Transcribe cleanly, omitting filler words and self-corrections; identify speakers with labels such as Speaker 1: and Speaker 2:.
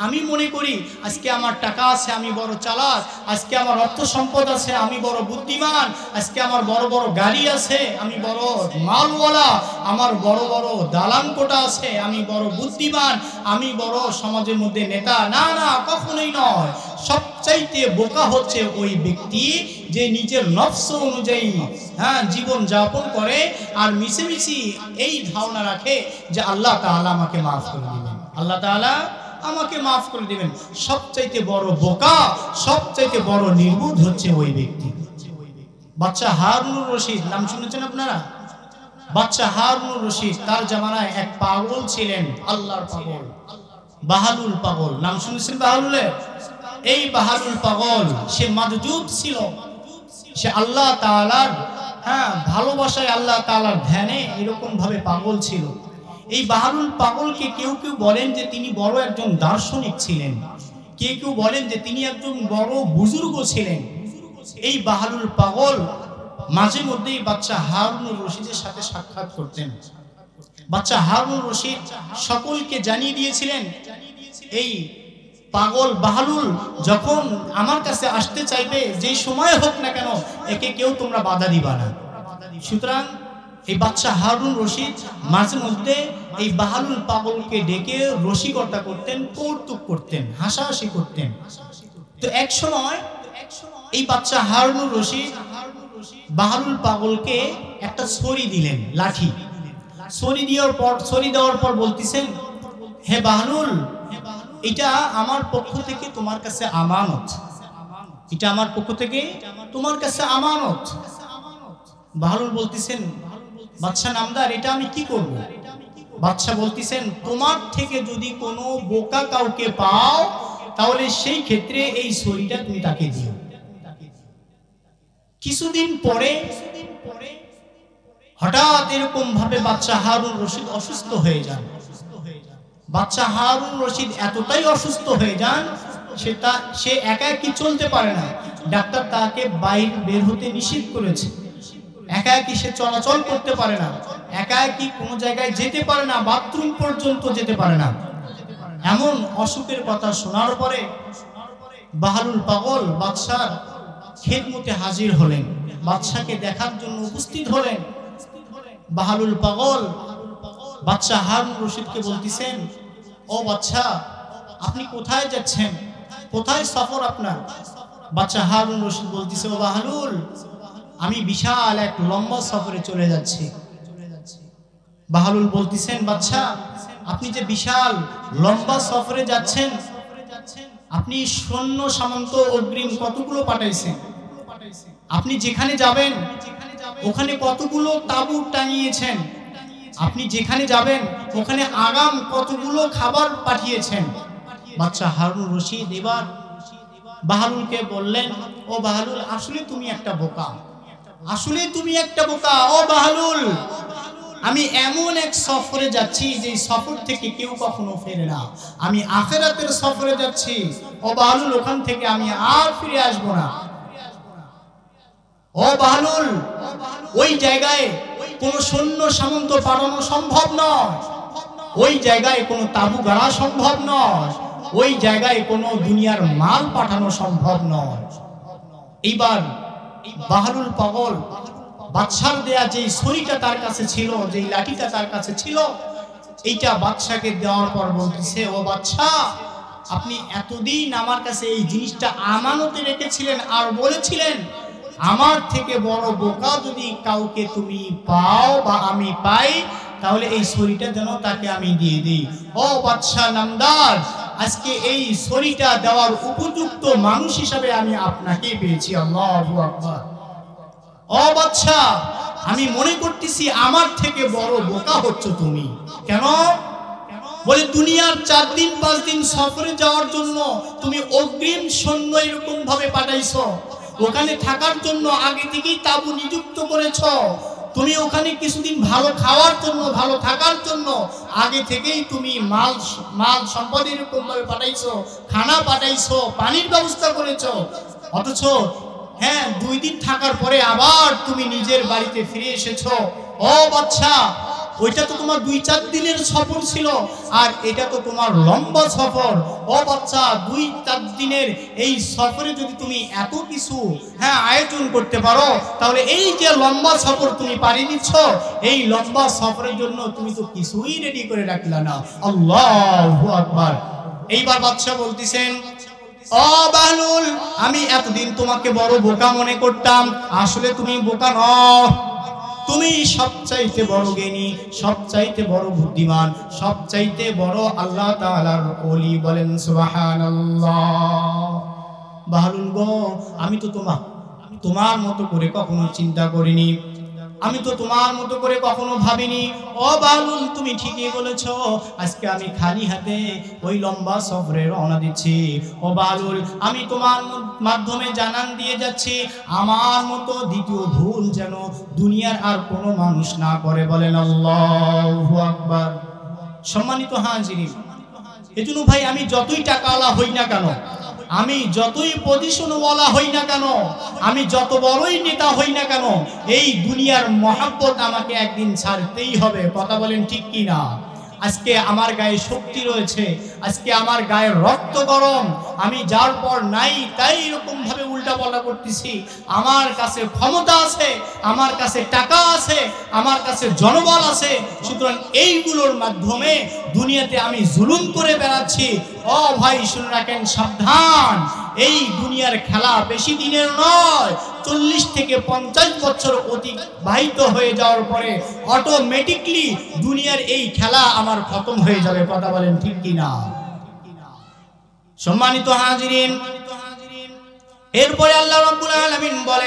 Speaker 1: আমি মনে করি আজকে আমার টাকা আছে, আমি বড় চালাক, আজকে আমার অর্থ সম্পদ আছে, আমি বড় বুদ্ধিমান, আজকে আমার বড় বড় গাড়ি আছে, আমি বড় মালওয়ালা, আমার বড় বড় দালান কোঠা আছে, আমি বড় বুদ্ধিমান, আমি বড় সমাজের মধ্যে নেতা। না না, কখনোই নয়। সবচাইতে বোকা হচ্ছে ওই ব্যক্তি যে নিজের নফস অনুযায়ী জীবন যাপন করে আর মিছেমিছি এই ধারণা রাখে যে আল্লাহ তাআলা আমাকে মাফ করে দিবেন, আল্লাহ তাআলা আমাকে মাফ করে দিবেন। সবচাইতে বড় বোকা, সবচাইতে বড় নির্বুধ হচ্ছে ওই ব্যক্তি। বাদশা হারুনুর রশিদ নাম শুনেছেন আপনারা? বাদশা হারুনুর রশিদ, তার জামানায় এক পাগল ছিলেন, আল্লাহর পাগল, বাহালুল পাগল। নাম শুনেছেন বাহালুলের? এই বাহালুল পাগল সে মাদজুব ছিল, সে আল্লাহ তাআলার ভালোবাসায়, আল্লাহ তাআলার ধ্যানে এরকম ভাবে পাগল ছিল। এই বাহালুল পাগলকে কেউ কেউ বলেন যে তিনি বড় একজন দার্শনিক ছিলেন, কেউ কেউ বলেন যে তিনি একজন বড় বুজুর্গ ছিলেন। এই বাহালুল পাগল মাঝে মধ্যেই বাদশা হারুনুর রশিদের সাথে সাক্ষাৎ করতেন। বাদশা হারুনুর রশিদ সকলকে জানিয়ে দিয়েছিলেন, এই পাগল বাহালুল যখন আমার কাছে আসতে চাইবে, যেই সময় হোক না কেন, একে কেউ তোমরা বাধা দিবা না। সুতরাং এই বাদশা হারুন রশিদ মাঝে মধ্যে এই বাহালুল পাগলকে ডেকে রসিকতা করতেন, কৌতুক করতেন, হাসাহাসি করতেন। তো এক সময় এই বাদশা হারুনুর রশিদ বাহালুল পাগলকে একটা ছড়ি দিলেন, লাঠি। ছড়ি দেওয়ার পর বলতেছেন, হে বাহালুল, এটা আমার পক্ষ থেকে তোমার কাছে আমানত, এটা আমার পক্ষ থেকে তোমার কাছে আমানত। বাহালুল বলতেছেন, বাদশা নামদার, এটা আমি কি করব? বাদশা বলতেছেন, তোমার থেকে যদি কোনো বোকা কাউকে পাও তাহলে সেই ক্ষেত্রে এই ছড়িটা তুমি তাকে দিও। কিছুদিন পরে হঠাৎ এরকম ভাবে বাদশা হারুন রশিদ অসুস্থ হয়ে যান। বাদশা হারুন রশিদ এতটাই অসুস্থ হয়ে যান, সে একা একই চলতে পারে না। ডাক্তার তাকে বাইরে বের হতে নিষেধ করেছে। একা একই সে চলাচল করতে পারে না, একা একই কোনো জায়গায় যেতে পারে না, বাথরুম পর্যন্ত যেতে পারে না। এমন অসুখের কথা শোনার পরে বাহালুল পাগল বাদশার খেদমতে হাজির হলেন, বাদশাকে দেখার জন্য উপস্থিত হলেন। বাহালুল পাগল বাদশা হারুন রশিদকে বলতেছেন, ও বাদশা, আপনি কোথায় যাচ্ছেন? কোথায় সফর আপনার? বাদশা হারুন রশিদ বলতেছে, ও বাহালুল, আমি বিশাল এক লম্বা সফরে চলে যাচ্ছি। বাহালুল বলতেছেন, বাদশা, আপনি যে বিশাল লম্বা সফরে যাচ্ছেন, আপনি সৈন্য সামন্ত অগ্রিম কতগুলো পাঠাইছেন? আপনি যেখানে যাবেন ওখানে কতগুলো তাঁবু টাঙিয়েছেন? আপনি যেখানে যাবেন ওখানে আগাম কতগুলো খাবার পাঠিয়েছেন? বাদশা হারুন রশিদ এবার বাহালুলকে বললেন, ও বাহালুল, আসলে তুমি একটা বোকা, আসলে তুমি একটা বোকা। ও বাহালুল, আমি এমন এক সফরে যাচ্ছি যে সফর থেকে কেউ কখনো ফেরে না। আমি আখিরাতের সফরে যাচ্ছি। ও বাহালুল, ওখান থেকে আমি আর ফিরে আসবো না। ও বাহালুল, ওই জায়গায় কোনো সৈন্য সামন্ত পাঠানো সম্ভব নয়, ওই জায়গায় কোনো তাঁবু গাড়া সম্ভব নয়, ওই জায়গায় কোনো দুনিয়ার মাল পাঠানো সম্ভব নয়। এইবার বাহালুল পাগল বাদশার দেয়া যেই ছড়িটা তার কাছে ছিল, যেই লাঠিটা তার কাছে ছিল, এইটা বাদশাকে দেওয়ার পর বলতেছে, ও বাদশা, আপনি এতদিন আমার কাছে এই জিনিসটা আমানতে রেখেছিলেন আর বলেছিলেন, আমার থেকে বড় বোকা যদি কাউকে তুমি পাও বা আমি পাই তাহলে এই ছড়িটা যেন তাকে আমি দিয়ে দিই। ও বাদশা নামদার, আজকে এই ছড়িটা দেওয়ার উপযুক্ত মানুষ হিসাবে আমি আপনাকে পেয়েছি। আল্লাহু আকবার। ও বাদশা, আমি মনে করতেছি আমার থেকে বড় বোকা হচ্ছ তুমি। কেন? বলে, দুনিয়ার 4 দিন 5 দিন সফরে যাওয়ার জন্য তুমি অগ্রিম সৈন্য এরকম ভাবে পাঠাইছো, ওখানে থাকার জন্য আগে থেকেই তাঁবু নিযুক্ত করেছ, তুমি ওখানে কিছুদিন ভালো খাওয়ার জন্য, ভালো থাকার জন্য আগে থেকেই তুমি মাল সম্পদ এরকম ভাবে পাঠাইছো, খানা পাঠাইছো, পানির ব্যবস্থা করেছো। অথচ 2 দিন থাকার পরে আবার তুমি নিজের বাড়িতে ফিরে এসেছো। ও বাদশা, ওইটা তো তোমার 2-4 দিনের সফর ছিল, আর এটা তো তোমার লম্বা সফর। ও বাচ্চা, 2-4 দিনের এই সফরে যদি তুমি এত কিছু আয়োজন করতে পারো, তাহলে এই যে লম্বা সফর তুমি পাড়ি দিচ্ছ, এই লম্বা সফরের জন্য তুমি তো কিছুই রেডি করে রাখলা না। আল্লাহু আকবার। এইবার বাদশা বলতেছেন, ও বাহলুল, আমি এতদিন তোমাকে বড় বোকা মনে করতাম, আসলে তুমি বোকা নও। তুমি সবচাইতে বড় জ্ঞানী, সবচাইতে বড় বুদ্ধিমান, সবচাইতে বড় আল্লাহ তাআলার ওলি। বলেন সুবহানাল্লাহ। বাহলুল গো, আমি তো তোমার মতো করে কখনো চিন্তা করিনি, আমি তো তোমার মতো করে কখনো ভাবিনি। ও বাহলুল, তুমি ঠিকই বলেছো, আজকে আমি খালি হাতে ওই লম্বা সফরে রওনা দিচ্ছি। ও বাহলুল, আমি তোমার মাধ্যমে জানান দিয়ে যাচ্ছি, আমার মতো দ্বিতীয় ভুল যেন দুনিয়ার আর কোনো মানুষ না করে। বলেন আল্লাহু আকবার। সম্মানিত হাজিরিন, এজন্য ভাই, আমি যতই টাকাওয়ালা হই না কেন, আমি যতই পজিশনওয়ালা হই না কেন, আমি যত বড়ই নেতা হই না কেন, এই দুনিয়ার মহাব্বত আমাকে একদিন ছাড়তেই হবে। কথা বলেন ঠিক কি না? আজকে আমার গায়ে শক্তি রয়েছে, আজকে আমার গায়ের রক্ত গরম, আমি যার পর নাই তাই এরকম ভাবে উল্টাপাল্টা করতেছি। আমার কাছে ক্ষমতা আছে, আমার কাছে টাকা আছে, আমার কাছে জনবল আছে, সুতরাং এইগুলোর মাধ্যমে দুনিয়াতে আমি জুলুম করে বেড়াচ্ছি। ও ভাই, শুনে রাখেন, সাবধান, এই দুনিয়ার খেলা বেশি দিনের নয়। 40 থেকে 50 বছর অতিবাহিত হয়ে যাওয়ার পরে অটোমেটিকলি দুনিয়ার এই খেলা আমার খতম হয়ে যাবে। কথা বলেন ঠিক কিনা? সম্মানিত হাজিরিন, এরপরে আল্লাহ রাব্বুল আলামিন বলে,